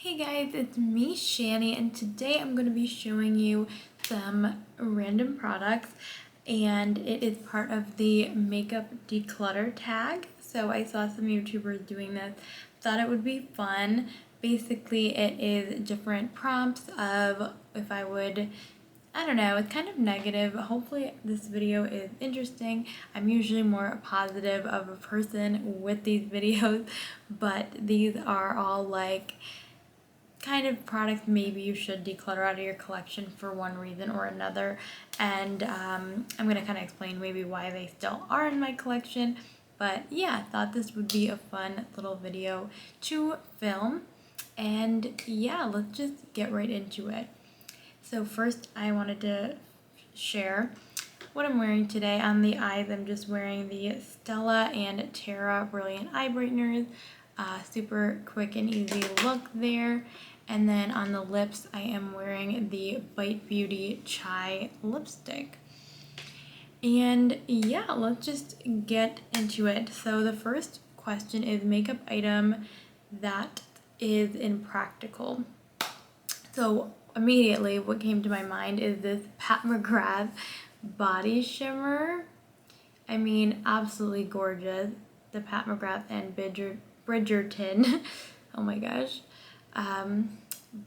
Hey guys, it's me, Shani, and today I'm going to be showing you some random products, and it is part of the makeup declutter tag. So I saw some YouTubers doing this, thought it would be fun. Basically, it is different prompts of if I would, I don't know, it's kind of negative. Hopefully this video is interesting. I'm usually more positive of a person with these videos, but these are all like kind of products maybe you should declutter out of your collection for one reason or another, and I'm going to kind of explain maybe why they still are in my collection. But yeah, I thought this would be a fun little video to film, and yeah, let's just get right into it. So first I wanted to share what I'm wearing today. On the eyes, I'm just wearing the Stella and Terra Brilliant Eye Brighteners. Super quick and easy look there. And then on the lips, I am wearing the Bite Beauty Chai lipstick. And yeah, let's just get into it. So the first question is makeup item that is impractical. So immediately what came to my mind is this Pat McGrath body shimmer. I mean, absolutely gorgeous. The Pat McGrath and Bridgerton, oh my gosh,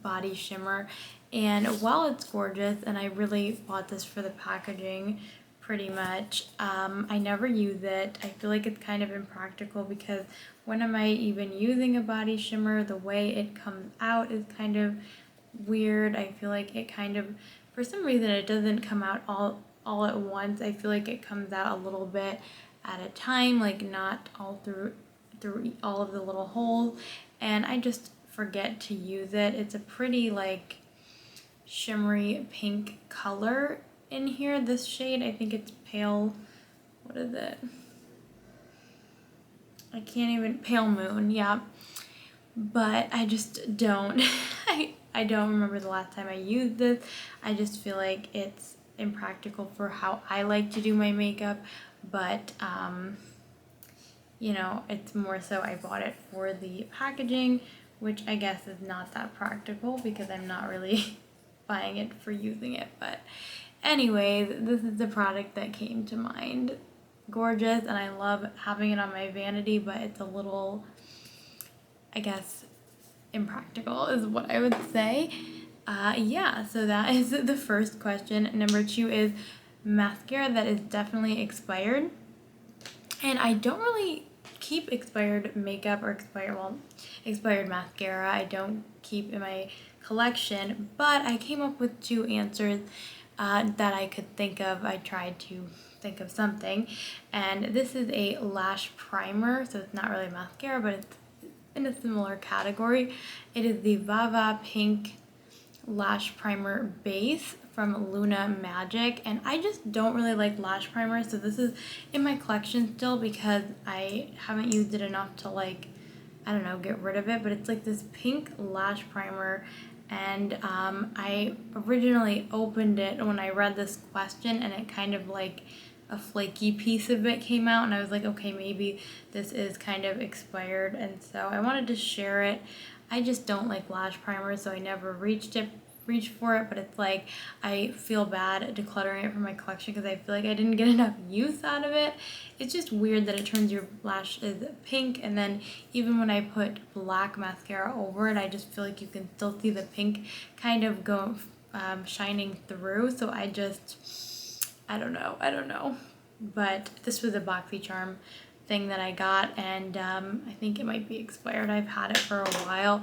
body shimmer. And while it's gorgeous, and I really bought this for the packaging pretty much, I never use it. I feel like it's kind of impractical because when am I even using a body shimmer? The way it comes out is kind of weird. I feel like it kind of, for some reason, it doesn't come out all at once. I feel like it comes out a little bit at a time, like not all through all of the little holes, and I just forget to use it. It's a pretty like shimmery pink color in here. This shade, I think it's pale, what is it? I can't even, Pale Moon, yeah. But I just don't, I don't remember the last time I used this. I just feel like it's impractical for how I like to do my makeup, but you know, it's more so I bought it for the packaging, which I guess is not that practical because I'm not really buying it for using it. But anyways, this is the product that came to mind. Gorgeous, and I love having it on my vanity, but it's a little, I guess, impractical is what I would say. Yeah, so that is the first question. Number 2 is mascara that is definitely expired. And I don't really keep expired makeup or expired mascara. I don't keep in my collection, but I came up with 2 answers that I could think of. I tried to think of something, and this is a lash primer, so it's not really mascara, but it's in a similar category. It is the Vava Pink Lash Primer Base from Luna Magic, and I just don't really like lash primers, so this is in my collection still because I haven't used it enough to, like, I don't know, get rid of it. But it's like this pink lash primer, and I originally opened it when I read this question, and it kind of like a flaky piece of it came out, and I was like, okay, maybe this is kind of expired, and so I wanted to share it. I just don't like lash primers, so I never reached for it, but it's like I feel bad decluttering it from my collection because I feel like I didn't get enough use out of it. It's just weird that it turns your lashes pink, and then even when I put black mascara over it, I just feel like you can still see the pink kind of go shining through. So I don't know. But this was a BoxyCharm thing that I got, and I think it might be expired. I've had it for a while.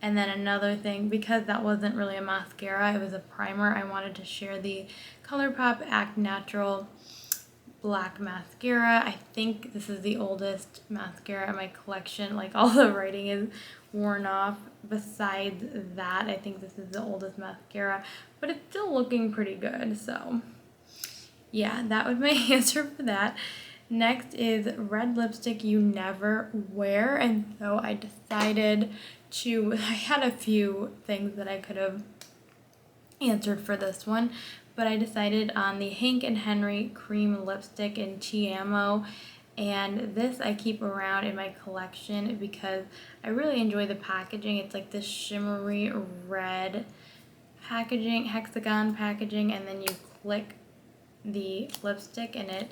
And then another thing, because that wasn't really a mascara, it was a primer, I wanted to share the ColourPop Act Natural Black Mascara. I think this is the oldest mascara in my collection. Like, all the writing is worn off. Besides that, I think this is the oldest mascara, but it's still looking pretty good. So yeah, that was my answer for that. Next is red lipstick you never wear, and so I decided I had a few things that I could have answered for this one, but I decided on the Hank and Henry cream lipstick in Tiamo. And this I keep around in my collection because I really enjoy the packaging. It's like this shimmery red packaging, hexagon packaging, and then you click the lipstick and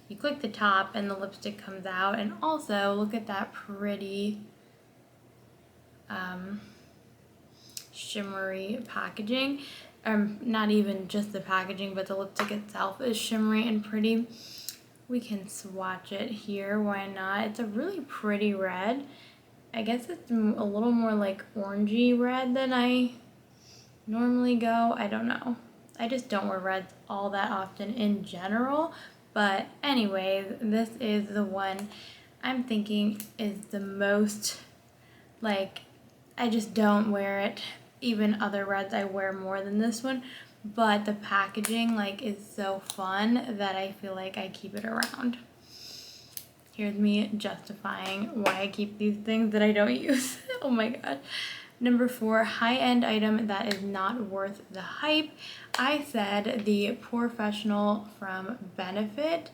you click the top and the lipstick comes out. And also look at that pretty shimmery packaging. Not even just the packaging, but the lipstick itself is shimmery and pretty. We can swatch it here, why not? It's a really pretty red. I guess it's a little more like orangey red than I normally go. I don't know. I just don't wear reds all that often in general. But anyways, this is the one I'm thinking is the most, like, I just don't wear it. Even other reds I wear more than this one. But the packaging, like, is so fun that I feel like I keep it around. Here's me justifying why I keep these things that I don't use. Oh my god. Number 4, high-end item that is not worth the hype. I said the Professional from Benefit.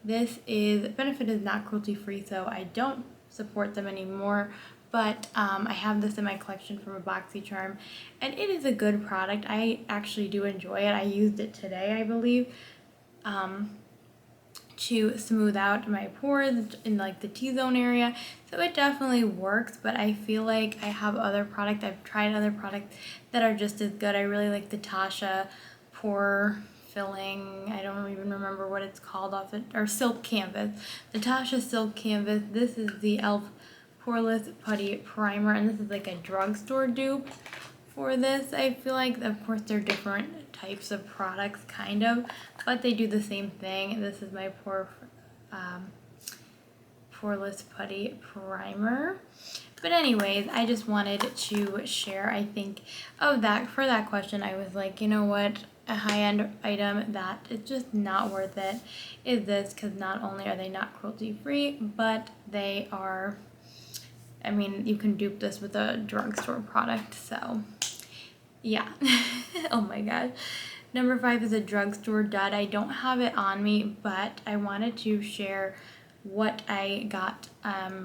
Benefit is not cruelty-free, so I don't support them anymore. But I have this in my collection from a BoxyCharm, and it is a good product. I actually do enjoy it. I used it today, I believe, to smooth out my pores in like the T-zone area. So it definitely works, but I feel like I have other products. I've tried other products that are just as good. I really like the Tasha pore filling, I don't even remember what it's called off it, or Silk Canvas. The Tasha Silk Canvas. This is the e.l.f. Poreless Putty Primer, and this is like a drugstore dupe for this. I feel like, of course, they're different types of products, kind of, but they do the same thing. This is my Poreless Putty Primer. But anyways, I just wanted to share, I think, for that question, I was like, you know what, a high-end item that is just not worth it is this, because not only are they not cruelty-free, but they are, I mean, you can dupe this with a drugstore product, so yeah. Oh my god. Number 5 is a drugstore dud. I don't have it on me, but I wanted to share what I got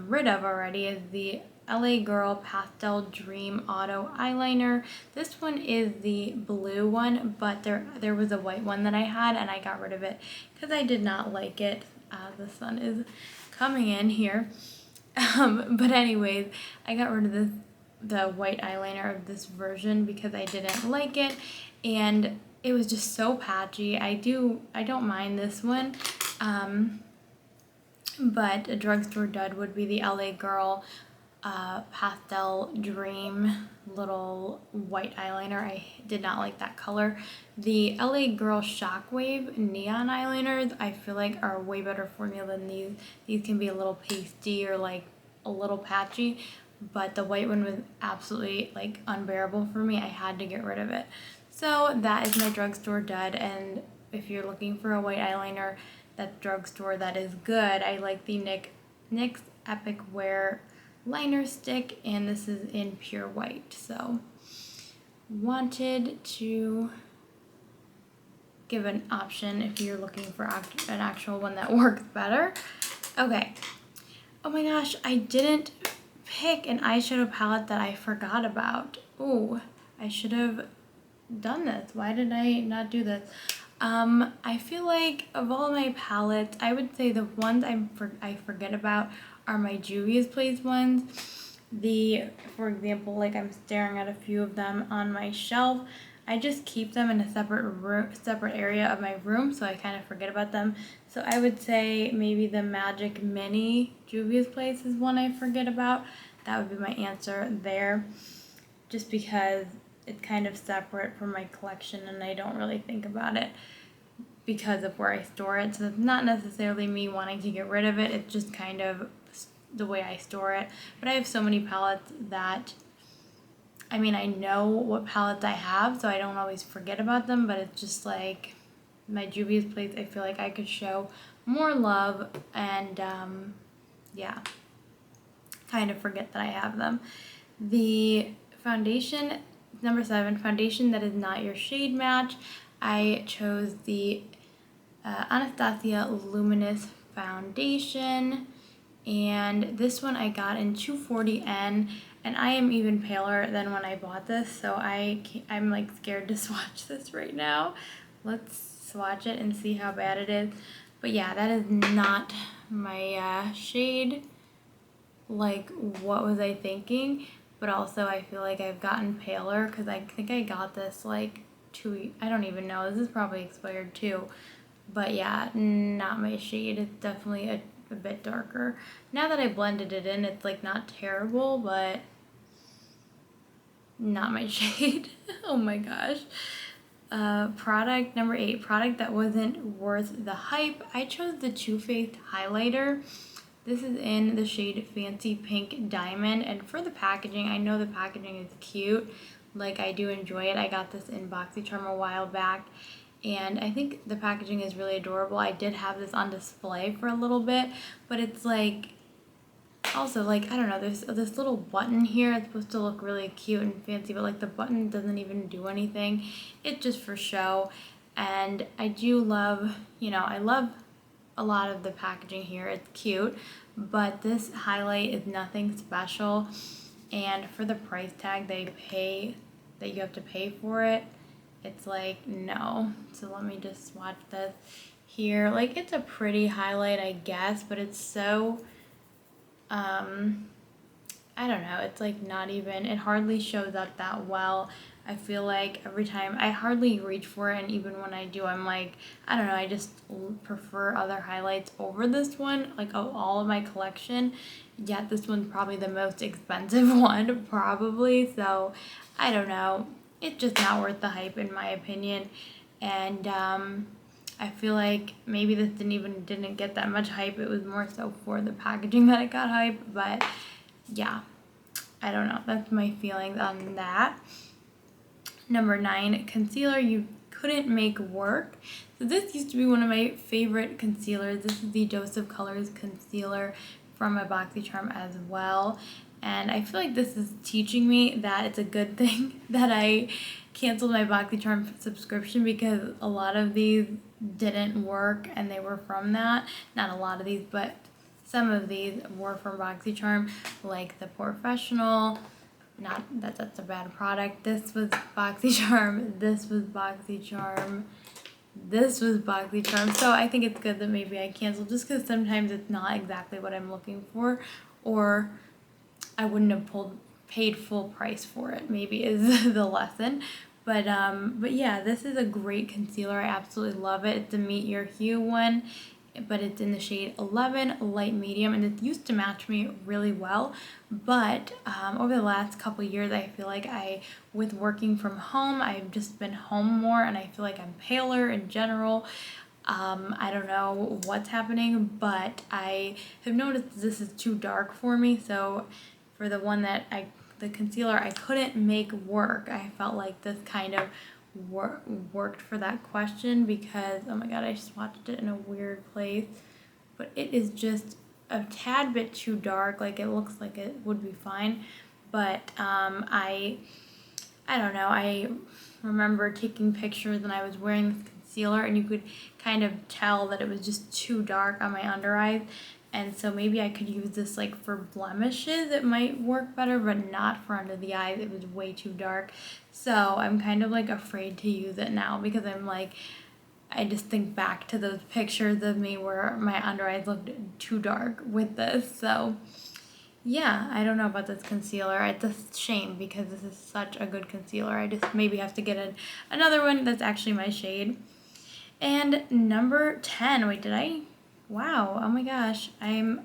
rid of already is the LA Girl Pastel Dream Auto Eyeliner. This one is the blue one, but there was a white one that I had, and I got rid of it because I did not like it. The sun is coming in here. But anyways, I got rid of the white eyeliner of this version because I didn't like it, and it was just so patchy. I don't mind this one, but a drugstore dud would be the LA Girl Pastel Dream little white eyeliner. I did not like that color. The LA Girl Shockwave Neon Eyeliners I feel like are a way better formula than these. These can be a little pasty or like a little patchy, but the white one was absolutely like unbearable for me. I had to get rid of it. So that is my drugstore dud, and if you're looking for a white eyeliner that's drugstore that is good, I like the NYX Epic Wear liner stick, and this is in pure white. So wanted to give an option if you're looking for an actual one that works better. Okay. Oh my gosh, I didn't pick an eyeshadow palette that I forgot about. Ooh, I should have done this. Why did I not do this? I feel like of all my palettes, I would say the ones I forget about are my Juvia's Place ones. For example, like I'm staring at a few of them on my shelf. I just keep them in a separate area of my room, so I kind of forget about them. So I would say maybe the Magic Mini Juvia's Place is one I forget about. That would be my answer there, just because it's kind of separate from my collection and I don't really think about it because of where I store it. So it's not necessarily me wanting to get rid of it, it's just kind of the way I store it. But I have so many palettes that, I mean, I know what palettes I have, so I don't always forget about them, but it's just like my Juvia's Place, I feel like I could show more love and, yeah, kind of forget that I have them. The foundation, number 7, foundation that is not your shade match. I chose the Anastasia Luminous foundation, and this one I got in 240N, and I am even paler than when I bought this, so I'm like scared to swatch this right now. Let's swatch it and see how bad it is. But yeah, that is not my shade. Like, what was I thinking? But also I feel like I've gotten paler because I think I got this like I don't even know. This is probably expired too. But yeah, not my shade. It's definitely a bit darker. Now that I blended it in, it's like not terrible, but not my shade. Oh my gosh. Product number 8, product that wasn't worth the hype. I chose the Too Faced highlighter. This is in the shade Fancy Pink Diamond, and for the packaging, I know the packaging is cute. Like, I do enjoy it. I got this in BoxyCharm a while back, and I think the packaging is really adorable. I did have this on display for a little bit, but it's like, also, like, I don't know, there's this little button here. It's supposed to look really cute and fancy, but like the button doesn't even do anything. It's just for show. And I do love, I love a lot of the packaging here. It's cute, but this highlight is nothing special. And for the price tag that you have to pay for it, it's like, no. So let me just swatch this here. Like, it's a pretty highlight, I guess, but it's so, I don't know, it's like not even, it hardly shows up that well. I feel like every time, I hardly reach for it, and even when I do, I'm like, I don't know, I just prefer other highlights over this one, like of all of my collection, yet this one's probably the most expensive one, probably, so I don't know, it's just not worth the hype in my opinion, and I feel like maybe this didn't get that much hype, it was more so for the packaging that it got hype, but yeah, I don't know, that's my feelings on that. Number 9, concealer you couldn't make work. So this used to be one of my favorite concealers. This is the Dose of Colors concealer from my BoxyCharm as well. And I feel like this is teaching me that it's a good thing that I canceled my BoxyCharm subscription, because a lot of these didn't work and they were from that. Not a lot of these, but some of these were from BoxyCharm, like the Professional. Not that that's a bad product. This was BoxyCharm. This was BoxyCharm. This was BoxyCharm. So I think it's good that maybe I canceled, just because sometimes it's not exactly what I'm looking for, or I wouldn't have paid full price for it, maybe is the lesson. But yeah, this is a great concealer. I absolutely love it. It's a Meet Your Hue one, but it's in the shade 11 light medium, and it used to match me really well, but over the last couple years I feel like with working from home, I've just been home more, and I feel like I'm paler in general. I don't know what's happening, but I have noticed this is too dark for me, so for the one that the concealer I couldn't make work, I felt like this kind of worked for that question, because oh my god, I swatched it in a weird place, but it is just a tad bit too dark. Like, it looks like it would be fine, but I don't know, I remember taking pictures and I was wearing this concealer, and you could kind of tell that it was just too dark on my under eyes. And so maybe I could use this like for blemishes, it might work better, but not for under the eyes. It was way too dark. So I'm kind of like afraid to use it now, because I'm like, I just think back to those pictures of me where my under eyes looked too dark with this. So yeah, I don't know about this concealer. It's a shame, because this is such a good concealer. I just maybe have to get another one that's actually my shade. And number 10, wait, wow, oh my gosh, I'm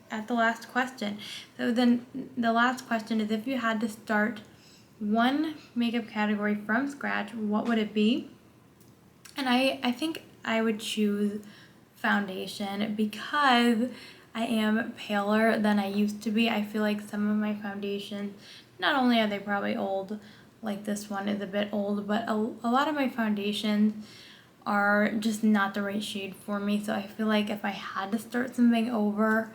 at the last question. So then the last question is, if you had to start one makeup category from scratch, what would it be? And I think I would choose foundation, because I am paler than I used to be. I feel like some of my foundations, not only are they probably old, like this one is a bit old, but a lot of my foundations are just not the right shade for me. So I feel like if I had to start something over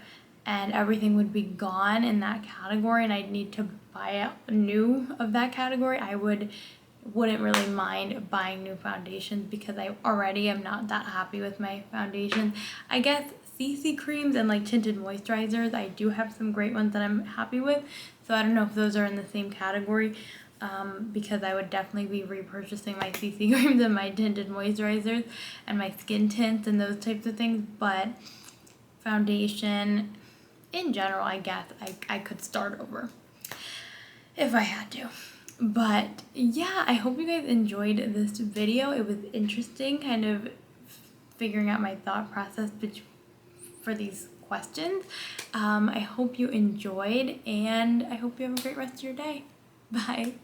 and everything would be gone in that category and I'd need to buy a new of that category, I wouldn't really mind buying new foundations, because I already am not that happy with my foundation. I guess CC creams and like tinted moisturizers. I do have some great ones that I'm happy with. So I don't know if those are in the same category, because I would definitely be repurchasing my CC creams and my tinted moisturizers and my skin tints and those types of things. But foundation, in general, I guess I could start over if I had to. But yeah, I hope you guys enjoyed this video. It was interesting, kind of figuring out my thought process for these questions. I hope you enjoyed, and I hope you have a great rest of your day. Bye.